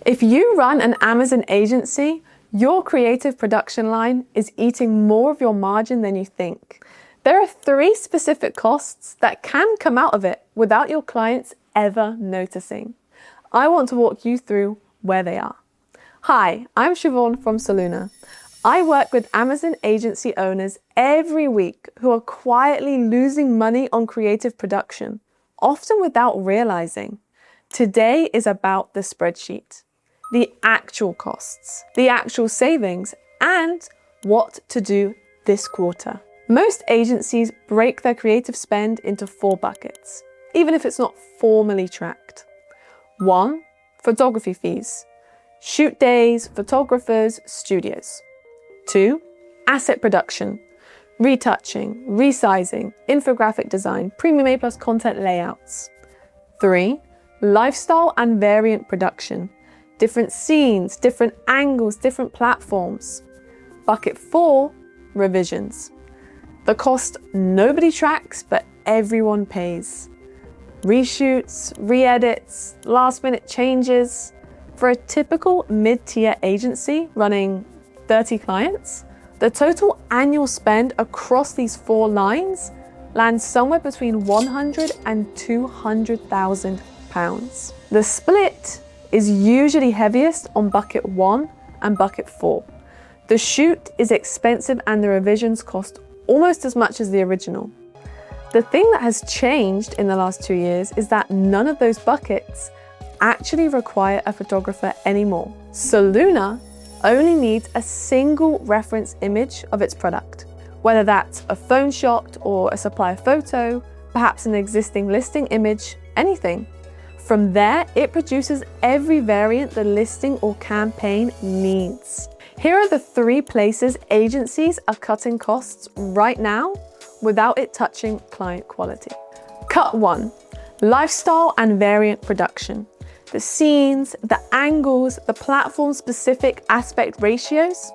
If you run an Amazon agency, your creative production line is eating more of your margin than you think. There are 3 specific costs that can come out of it without your clients ever noticing. I want to walk you through where they are. Hi, I'm Siobhan from Selluna. I work with Amazon agency owners every week who are quietly losing money on creative production, often without realizing. Today is about the spreadsheet, the actual costs, the actual savings, and what to do this quarter. Most agencies break their creative spend into 4 buckets, even if it's not formally tracked. 1, photography fees, shoot days, photographers, studios. 2, asset production, retouching, resizing, infographic design, premium A+ content layouts. 3, lifestyle and variant production, different scenes, different angles, different platforms. Bucket 4, revisions. The cost nobody tracks, but everyone pays. Reshoots, re-edits, last-minute changes. For a typical mid-tier agency running 30 clients, the total annual spend across these 4 lines lands somewhere between £100,000 and £200,000. The split is usually heaviest on bucket 1 and bucket 4. The shoot is expensive and the revisions cost almost as much as the original. The thing that has changed in the last 2 years is that none of those buckets actually require a photographer anymore. Selluna only needs a single reference image of its product, whether that's a phone shot or a supplier photo, perhaps an existing listing image, anything. From there, it produces every variant the listing or campaign needs. Here are the 3 places agencies are cutting costs right now without it touching client quality. Cut 1, lifestyle and variant production. The scenes, the angles, the platform-specific aspect ratios,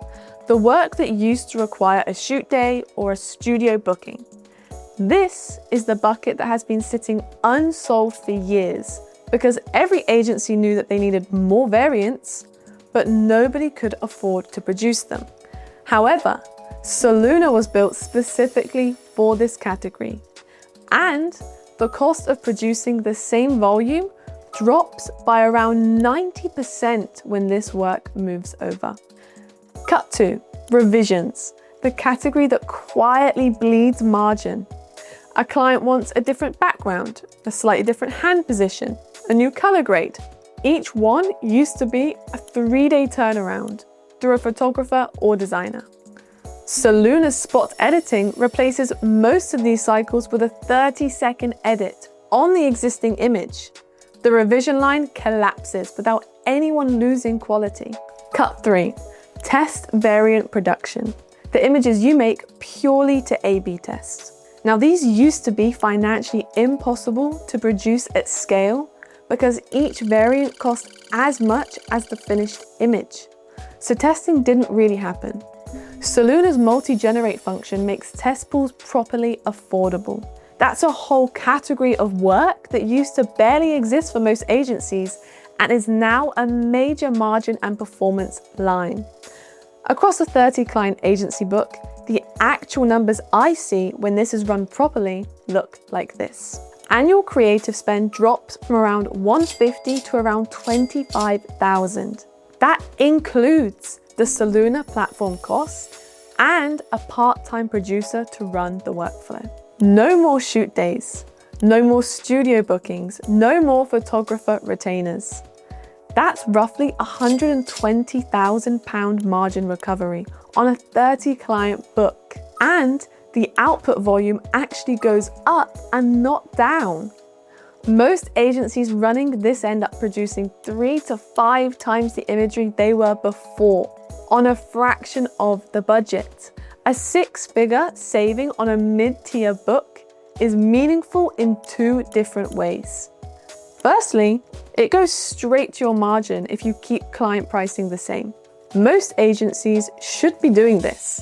the work that used to require a shoot day or a studio booking. This is the bucket that has been sitting unsolved for years because every agency knew that they needed more variants, but nobody could afford to produce them. However, Selluna was built specifically for this category, and the cost of producing the same volume drops by around 90% when this work moves over. Cut 2, revisions, the category that quietly bleeds margin. A client wants a different background, a slightly different hand position, a new color grade. Each one used to be a 3-day turnaround through a photographer or designer. Selluna's spot editing replaces most of these cycles with a 30-second edit on the existing image. The revision line collapses without anyone losing quality. Cut 3, test variant production. The images you make purely to A/B test. Now, these used to be financially impossible to produce at scale because each variant cost as much as the finished image. So testing didn't really happen. Selluna's multi-generate function makes test pools properly affordable. That's a whole category of work that used to barely exist for most agencies and is now a major margin and performance line. Across a 30-client agency book, the actual numbers I see when this is run properly look like this. Annual creative spend drops from around $150,000 to around $25,000. That includes the Selluna platform cost and a part-time producer to run the workflow. No more shoot days, no more studio bookings, no more photographer retainers. That's roughly £120,000 margin recovery on a 30-client book. And the output volume actually goes up and not down. Most agencies running this end up producing 3 to 5 times the imagery they were before on a fraction of the budget. A 6-figure saving on a mid-tier book is meaningful in 2 different ways. Firstly, it goes straight to your margin if you keep client pricing the same. Most agencies should be doing this.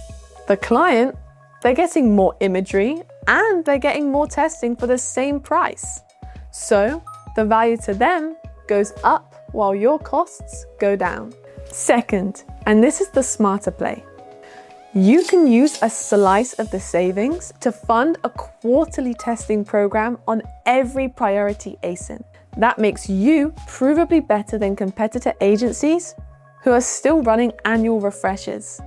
The client, they're getting more imagery and they're getting more testing for the same price. So the value to them goes up while your costs go down. Second, and this is the smarter play, you can use a slice of the savings to fund a quarterly testing program on every priority ASIN. That makes you provably better than competitor agencies who are still running annual refreshes.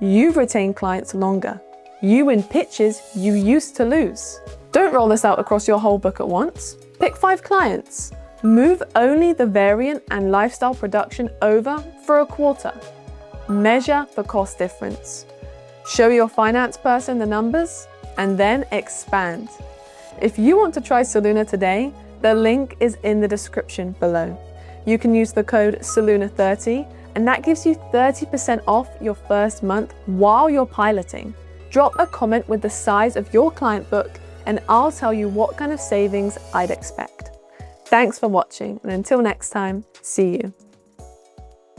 You retain clients longer. You win pitches you used to lose. Don't roll this out across your whole book at once. Pick 5 clients. Move only the variant and lifestyle production over for a quarter. Measure the cost difference. Show your finance person the numbers, and then expand. If you want to try Selluna today, the link is in the description below. You can use the code selluna30, and that gives you 30% off your first month while you're piloting. Drop a comment with the size of your client book, and I'll tell you what kind of savings I'd expect. Thanks for watching, and until next time, see you.